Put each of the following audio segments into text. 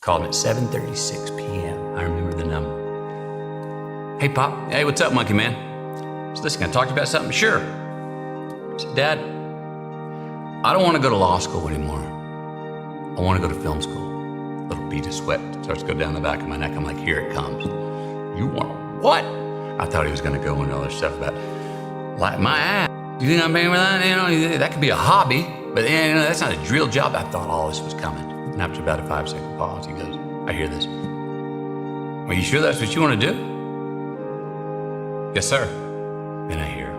Called at 7:36 p.m. I remember the number. Hey, Pop. Hey, what's up, monkey man? So listen, can I talk to you about something? Sure. I said, Dad, I don't want to go to law school anymore. I want to go to film school. A little bead of sweat starts to go down the back of my neck. I'm like, here it comes. You want to what? I thought he was going to go into all this stuff about, like, my ass. You think I'm paying for that? You know, that could be a hobby, but you know, that's not a real job. I thought all this was coming. And after about a 5-second pause, he goes, I hear this. Are you sure that's what you want to do? Yes, sir. Then I hear,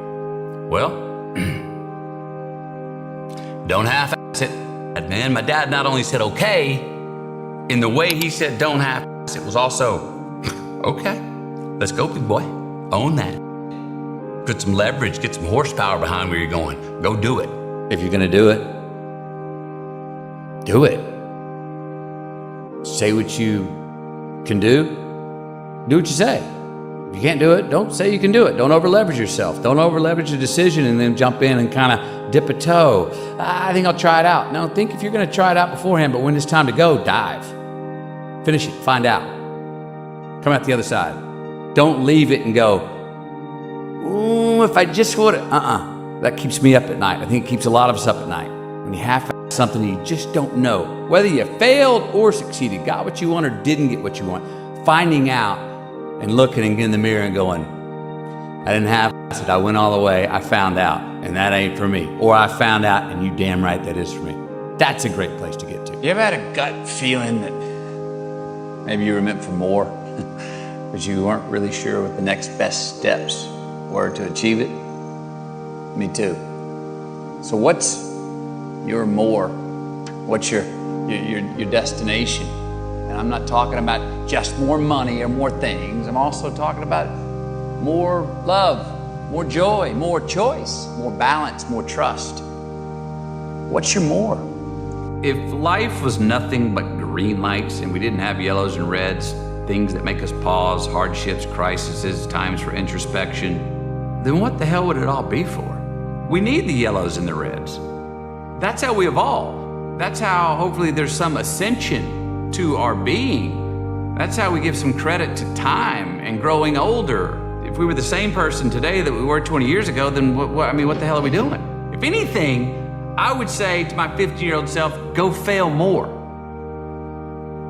well, don't half-ass it. Man, my dad not only said okay, in the way he said don't half-ass it was also, okay, let's go, big boy. Own that. Put some leverage, get some horsepower behind where you're going. Go do it. If you're gonna do it, do it. Say what you can do what you say. If you can't do it, don't say you can do it. Don't over leverage yourself. Don't over leverage a decision and then jump in and kind of dip a toe. I think I'll try it out. No, think if you're gonna try it out beforehand, but when it's time to go, dive. Finish it, find out. Come out the other side. Don't leave it and go, ooh, if I just would, that keeps me up at night. I think it keeps a lot of us up at night. When you half something you just don't know, whether you failed or succeeded, got what you want or didn't get what you want, finding out and looking in the mirror and going, I didn't half it, I went all the way, I found out, and that ain't for me. Or I found out, and you damn right that is for me. That's a great place to get to. You ever had a gut feeling that maybe you were meant for more, but you weren't really sure what the next best steps were to achieve it? Me too. So what's your more? What's your destination? And I'm not talking about just more money or more things. I'm also talking about more love, more joy, more choice, more balance, more trust. What's your more? If life was nothing but green lights and we didn't have yellows and reds, things that make us pause, hardships, crises, times for introspection, then what the hell would it all be for? We need the yellows and the reds. That's how we evolve. That's how hopefully there's some ascension to our being. That's how we give some credit to time and growing older. If we were the same person today that we were 20 years ago, then what the hell are we doing? If anything, I would say to my 50-year-old self, go fail more.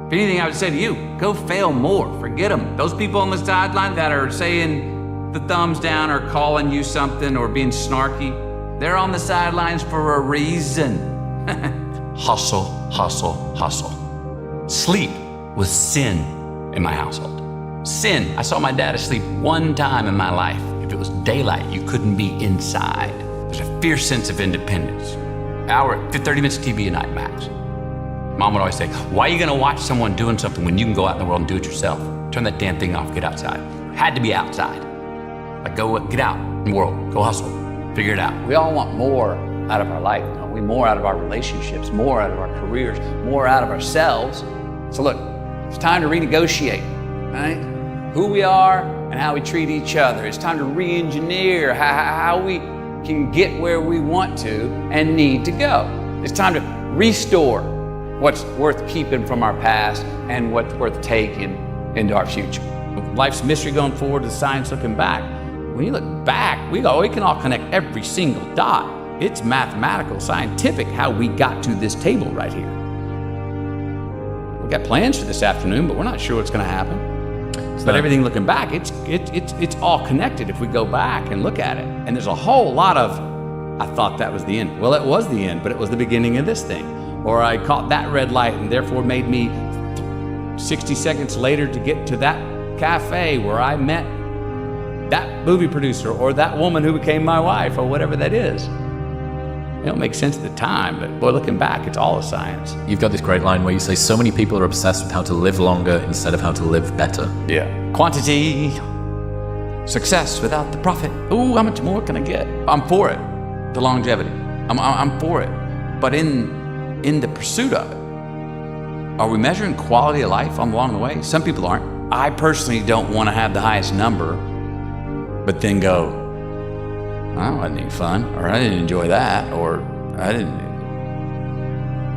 If anything, I would say to you, go fail more. Forget them. Those people on the sideline that are saying the thumbs down or calling you something or being snarky, they're on the sidelines for a reason. Hustle, hustle, hustle. Sleep was sin in my household. Sin. I saw my dad asleep one time in my life. If it was daylight, you couldn't be inside. There's a fierce sense of independence. 30 minutes of TV a night max. Mom would always say, why are you gonna watch someone doing something when you can go out in the world and do it yourself? Turn that damn thing off, get outside. Had to be outside. Like go, get out in the world, go hustle, figure it out. We all want more out of our life, don't we? More out of our relationships, more out of our careers, more out of ourselves. So look, it's time to renegotiate, right? Who we are and how we treat each other. It's time to re-engineer how we can get where we want to and need to go. It's time to restore what's worth keeping from our past and what's worth taking into our future. Life's mystery going forward, the science looking back. When you look back, we can all connect every single dot. It's mathematical, scientific how we got to this table right here. We've got plans for this afternoon, but we're not sure what's gonna happen. But everything looking back, it's all connected if we go back and look at it. And there's a whole lot of, I thought that was the end. Well, it was the end, but it was the beginning of this thing. Or I caught that red light and therefore made me 60 seconds later to get to that cafe where I met that movie producer or that woman who became my wife or whatever that is. It don't make sense at the time, but boy, looking back, it's all a science. You've got this great line where you say so many people are obsessed with how to live longer instead of how to live better. Yeah. Quantity, success without the profit. Ooh, how much more can I get? I'm for it, the longevity. I'm for it. But in the pursuit of it, are we measuring quality of life along the way? Some people aren't. I personally don't want to have the highest number, but then go, that wasn't any fun, or I didn't enjoy that, or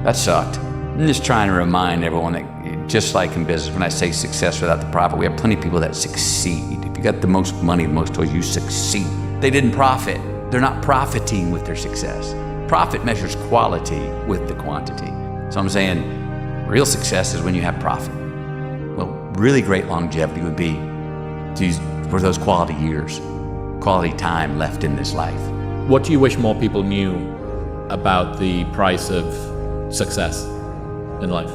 that sucked. I'm just trying to remind everyone that just like in business, when I say success without the profit, we have plenty of people that succeed. If you got the most money, the most toys, you succeed. They didn't profit. They're not profiting with their success. Profit measures quality with the quantity. So I'm saying real success is when you have profit. Well, really great longevity would be for those quality years, quality time left in this life. What do you wish more people knew about the price of success in life?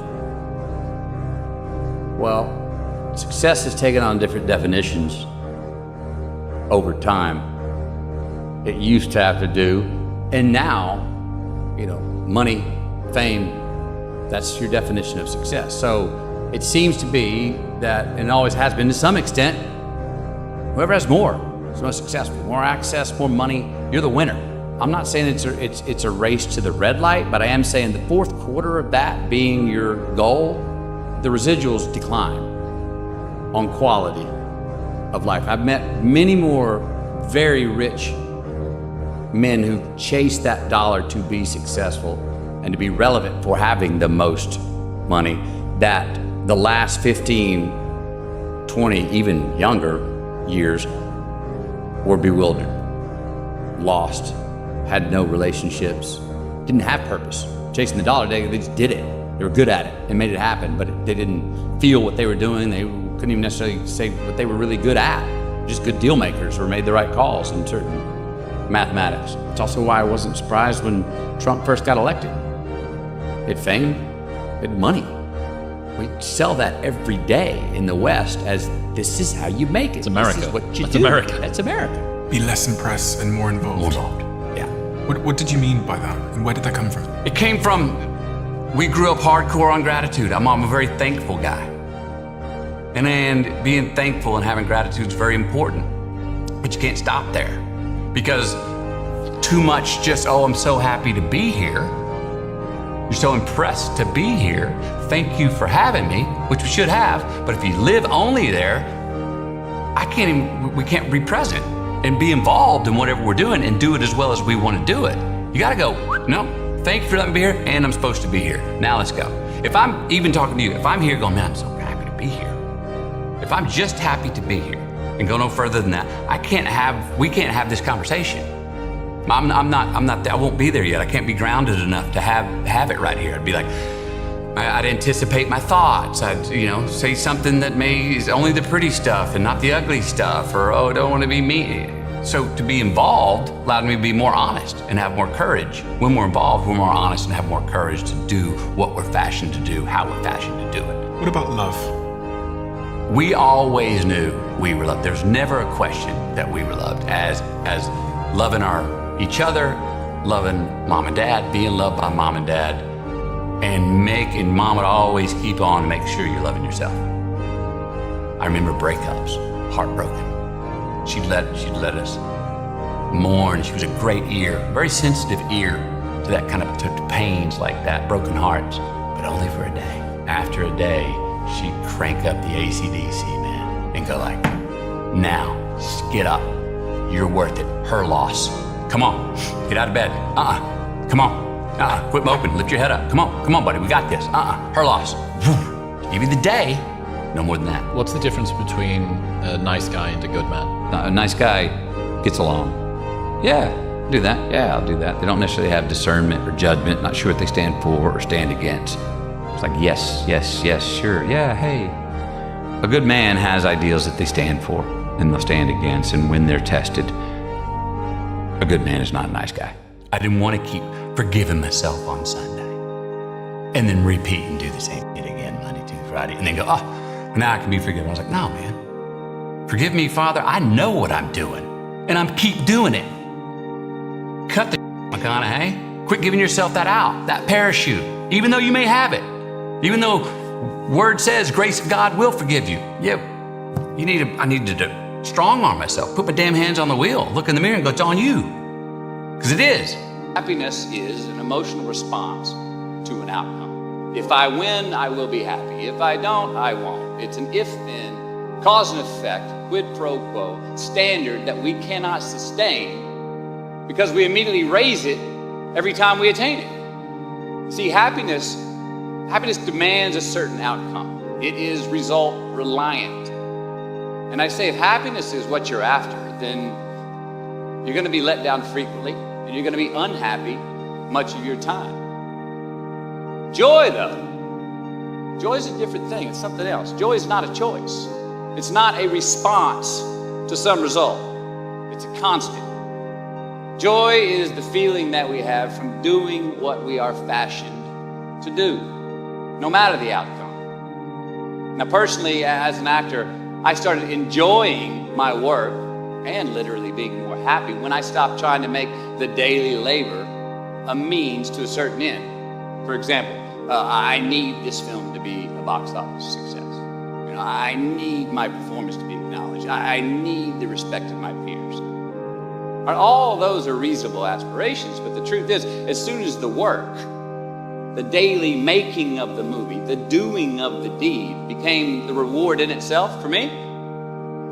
Well, success has taken on different definitions over time. It used to have to do, and now, money, fame, that's your definition of success. So it seems to be that, and always has been to some extent, whoever has more is most successful. More access, more money, you're the winner. I'm not saying it's a race to the red light, but I am saying the fourth quarter of that being your goal, the residuals decline on quality of life. I've met many more very rich men who chase that dollar to be successful and to be relevant for having the most money, that the last 15, 20, even younger years were bewildered, lost, had no relationships, didn't have purpose. Chasing the dollar, they just did it. They were good at it and made it happen, but they didn't feel what they were doing. They couldn't even necessarily say what they were really good at. Just good deal makers or made the right calls in certain mathematics. It's also why I wasn't surprised when Trump first got elected. It fame, it money. We sell that every day in the West as this is how you make it. It's America. This is what you That's do. America. That's America. Be less impressed and more involved. More involved. Yeah. What did you mean by that? And where did that come from? It came from, we grew up hardcore on gratitude. I'm a very thankful guy. And being thankful and having gratitude is very important. But you can't stop there. Because too much just, I'm so happy to be here. You're so impressed to be here. Thank you for having me, which we should have. But if you live only there, we can't be present and be involved in whatever we're doing and do it as well as we want to do it. You gotta go, no, thank you for letting me be here, and I'm supposed to be here. Now let's go. If I'm even talking to you, if I'm here going, man, I'm so happy to be here. If I'm just happy to be here and go no further than that, we can't have this conversation. I won't be there yet. I can't be grounded enough to have it right here. I'd be like, I'd anticipate my thoughts. I'd, say something that is only the pretty stuff and not the ugly stuff, or, I don't want to be me. So to be involved allowed me to be more honest and have more courage. When we're involved, we're more honest and have more courage to do what we're fashioned to do, how we're fashioned to do it. What about love? We always knew we were loved. There's never a question that we were loved as loving each other, loving mom and dad, being loved by mom and dad, and mom would always keep on to make sure you're loving yourself. I remember breakups, heartbroken. She'd let us mourn. She was a great ear, very sensitive ear to that kind of to pains like that, broken hearts, but only for a day. After a day, she'd crank up the AC/DC, man, and go like, now, get up. You're worth it. Her loss. Come on, get out of bed. Come on. Quit moping. Lift your head up. Come on, buddy. We got this. Her loss. Give you the day. No more than that. What's the difference between a nice guy and a good man? A nice guy gets along. Yeah, do that. Yeah, I'll do that. They don't necessarily have discernment or judgment, not sure what they stand for or stand against. It's like, yes, sure. Yeah, hey. A good man has ideals that they stand for and they'll stand against, and when they're tested, a good man is not a nice guy. I didn't want to keep forgiving myself on Sunday and then repeat and do the same shit again Monday, Tuesday, Friday, and then go, now I can be forgiven. I was like, no, man. Forgive me, Father. I know what I'm doing, and I'm keep doing it. Cut the McConaughey. Quit giving yourself that out, that parachute, even though you may have it, even though word says grace of God will forgive you. Yeah, I need to strong arm myself, put my damn hands on the wheel, look in the mirror and go, it's on you. Because it is. Happiness is an emotional response to an outcome. If I win, I will be happy. If I don't, I won't. It's an if-then, cause and effect, quid pro quo standard that we cannot sustain because we immediately raise it every time we attain it. See, happiness Happiness demands a certain outcome. It is result reliant. And I say if happiness is what you're after, then you're going to be let down frequently, and you're going to be unhappy much of your time. Joy, though, joy is a different thing. It's something else. Joy is not a choice. It's not a response to some result. It's a constant. Joy is the feeling that we have from doing what we are fashioned to do, no matter the outcome. Now, personally, as an actor, I started enjoying my work and literally being more happy when I stopped trying to make the daily labor a means to a certain end. For example, I need this film to be a box office success. I need my performance to be acknowledged. I need the respect of my peers. All those are reasonable aspirations, but the truth is, as soon as the work, the daily making of the movie, the doing of the deed became the reward in itself for me,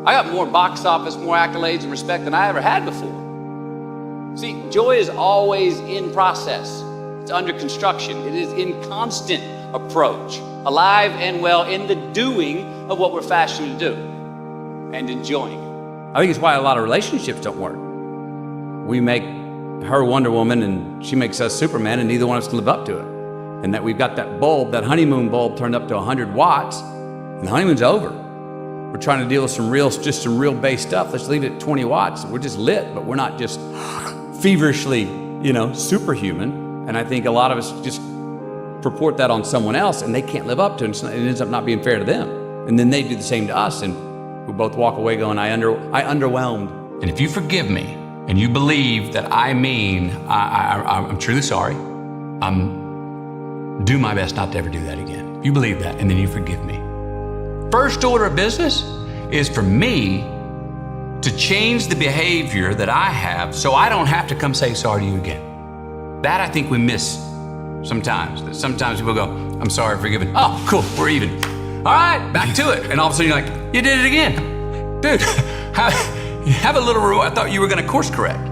I got more box office, more accolades and respect than I ever had before. See, joy is always in process. It's under construction. It is in constant approach, alive and well in the doing of what we're fashioned to do and enjoying it. I think it's why a lot of relationships don't work. We make her Wonder Woman and she makes us Superman, and neither one of us can live up to it. And that we've got that bulb, that honeymoon bulb turned up to 100 watts, and the honeymoon's over. We're trying to deal with some real base stuff. Let's leave it at 20 watts. We're just lit, but we're not just feverishly, superhuman. And I think a lot of us just purport that on someone else, and they can't live up to it. It ends up not being fair to them. And then they do the same to us, and we both walk away going, I underwhelmed. And if you forgive me, and you believe that I mean I'm truly sorry, do my best not to ever do that again. If you believe that, and then you forgive me. First order of business is for me to change the behavior that I have so I don't have to come say sorry to you again. That I think we miss sometimes. That sometimes people go, I'm sorry, forgiven. Oh, cool, we're even. All right, back to it. And all of a sudden you're like, you did it again. Dude, have a little reward. I thought you were gonna course correct.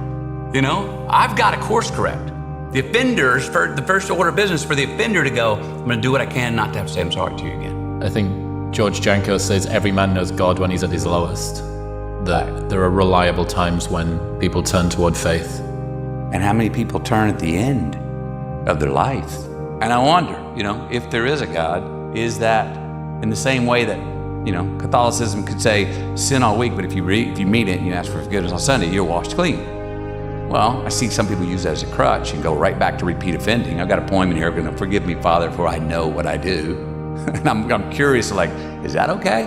I've got to course correct. The offenders, for the first order of business for the offender to go, I'm gonna do what I can not to have to say I'm sorry to you again. I think George Janko says every man knows God when he's at his lowest. That there are reliable times when people turn toward faith. And how many people turn at the end of their life? And I wonder, if there is a God, is that in the same way that, Catholicism could say sin all week, but if you meet it and you ask for forgiveness on Sunday, you're washed clean. Well, I see some people use that as a crutch and go right back to repeat offending. I've got a poem in here, going to forgive me, Father, for I know what I do. And I'm curious, is that okay?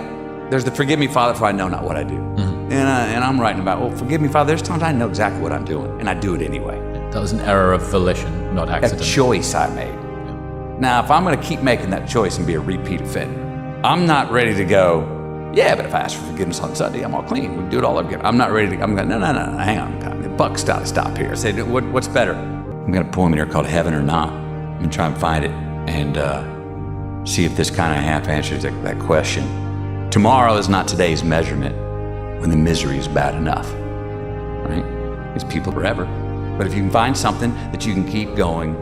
There's the forgive me, Father, for I know not what I do. Mm-hmm. And I'm writing about, well, forgive me, Father, there's times I know exactly what I'm doing, and I do it anyway. That was an error of volition, not accident. A choice I made. Yeah. Now, if I'm going to keep making that choice and be a repeat offender, I'm not ready to go, yeah, but if I ask for forgiveness on Sunday, I'm all clean. We can do it all again. I'm not ready to, I'm going, no, hang on. The buck's got to stop here. I say, what's better? I'm got a poem in here called Heaven or Not. I'm going to try and find it and see if this kind of half answers that question. Tomorrow is not today's measurement when the misery is bad enough, right? It's people forever. But if you can find something that you can keep going,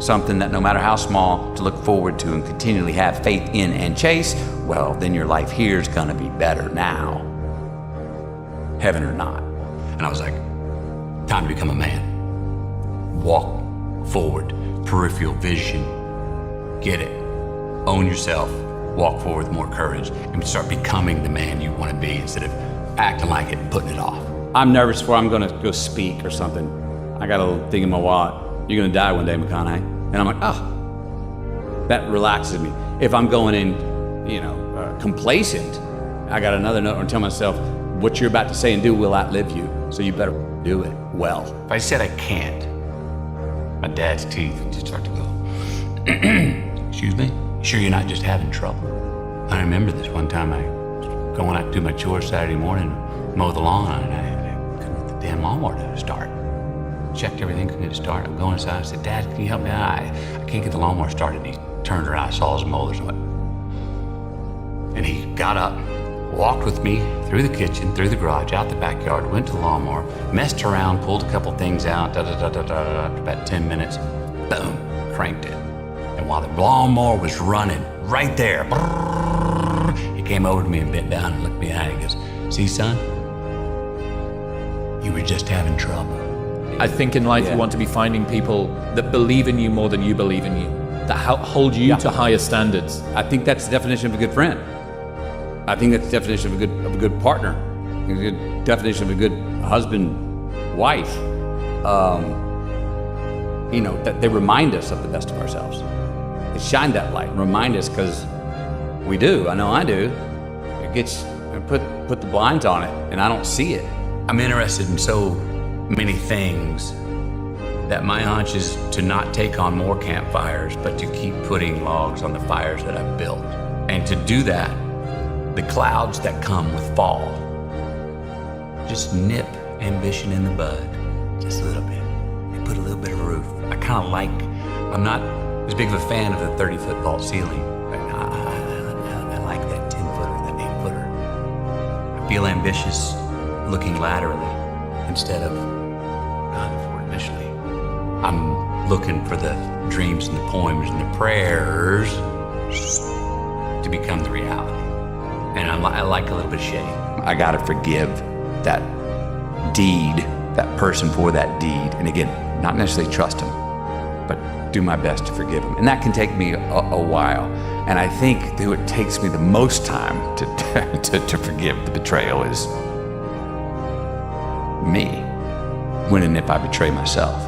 something that no matter how small to look forward to and continually have faith in and chase, well, then your life here is gonna be better now, heaven or not. And I was like, time to become a man. Walk forward, peripheral vision, get it, own yourself, walk forward with more courage, and start becoming the man you wanna be instead of acting like it and putting it off. I'm nervous before I'm gonna go speak or something. I got a little thing in my wallet. You're gonna die one day, McConaughey. And I'm like, that relaxes me. If I'm going in, complacent, I got another note and tell myself, what you're about to say and do will outlive you, so you better do it well. If I said I can't, my dad's teeth would just start to go, excuse me? Sure you're not just having trouble? I remember this one time I was going out to do my chores Saturday morning, mow the lawn, and I couldn't get the damn lawnmower to start. Checked everything, couldn't get it started. I'm going inside, I said, Dad, can you help me? I can't get the lawnmower started. And he turned around, I saw his molars and went. And he got up, walked with me through the kitchen, through the garage, out the backyard, went to the lawnmower, messed around, pulled a couple things out, about 10 minutes, boom, cranked it. And And while the lawnmower was running right there, he came over to me and bent down and looked behind. He goes, "See, son, you were just having trouble." I think in life you want to be finding people that believe in you more than you believe in you, that hold you to higher standards. I think that's the definition of a good friend. I think that's the definition of a good partner, a good definition of a good husband, wife. That they remind us of the best of ourselves. They shine that light, remind us, because we do. I know I do. It gets put the blinds on it, and I don't see it. I'm interested in so many things that my hunch is to not take on more campfires, but to keep putting logs on the fires that I've built. And to do that, the clouds that come with fall, just nip ambition in the bud, just a little bit. And put a little bit of a roof. I'm not as big of a fan of the 30-foot vault ceiling. I like that 10-footer, that 8-footer. I feel ambitious looking laterally instead of initially. I'm looking for the dreams and the poems and the prayers to become the reality. And I like a little bit of shade. I gotta forgive that deed, that person for that deed. And again, not necessarily trust him, but do my best to forgive him. And that can take me a while. And I think who it takes me the most time to forgive the betrayal is me. When and if I betray myself,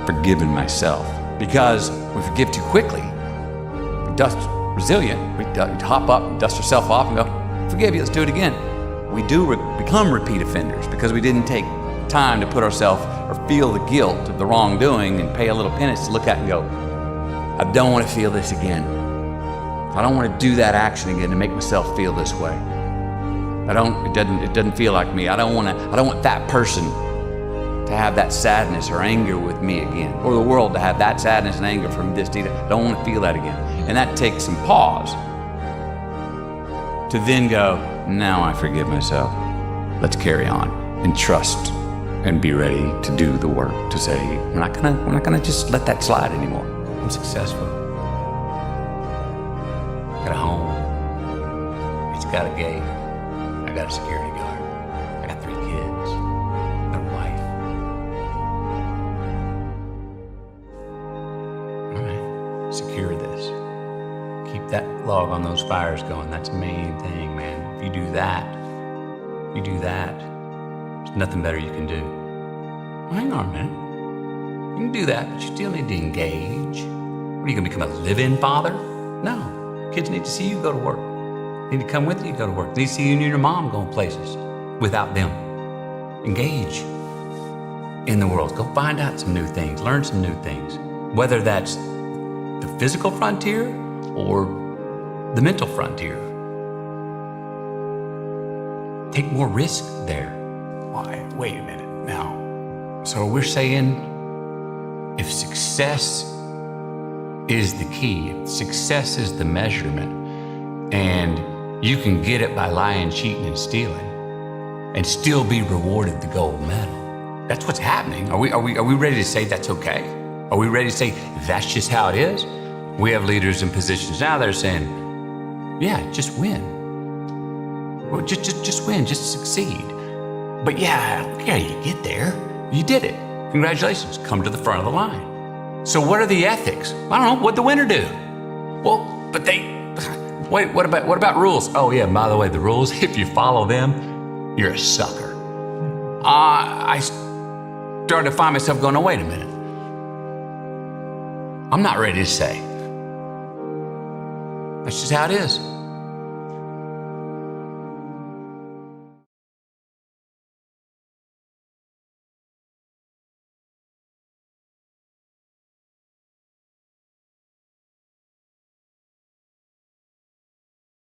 forgiving myself. Because we forgive too quickly, we dust resilient, we hop up and dust ourselves off and go, "Forgive you, let's do it again." We do become repeat offenders because we didn't take time to put ourselves or feel the guilt of the wrongdoing and pay a little penance to look at and go, "I don't want to feel this again. I don't want to do that action again to make myself feel this way. It doesn't feel like me. I don't want that person to have that sadness or anger with me again, or the world to have that sadness and anger from this deed. I don't want to feel that again." And that takes some pause to then go, "Now I forgive myself. Let's carry on and trust and be ready to do the work to say, we're not gonna just let that slide anymore. I'm successful. Got a home. It's got a gate. I got a security guard. I got 3 kids. I got a wife. All right, secure this. Keep that log on those fires going. That's the main thing, man. If you do that, there's nothing better you can do. Well, hang on a minute. You can do that, but you still need to engage. What, are you gonna become a live-in father? No. Kids need to see you go to work. They need to come with you to go to work. They need to see you and your mom going places without them. Engage in the world. Go find out some new things. Learn some new things. Whether that's the physical frontier or the mental frontier. Take more risk there. Why? Wait a minute now. So we're saying if success is the key, if success is the measurement, and you can get it by lying, cheating, and stealing, and still be rewarded the gold medal. That's what's happening. Are we ready to say that's okay? Are we ready to say that's just how it is? We have leaders in positions now that are saying, "Yeah, just win. Well, just win, just succeed." But yeah, I don't care, you get there. You did it. Congratulations, come to the front of the line. So what are the ethics? I don't know, what'd the winner do? Well, but wait, what about rules? Oh yeah, by the way, the rules, if you follow them, you're a sucker. I started to find myself going, "Oh, wait a minute. I'm not ready to say. That's just how it is.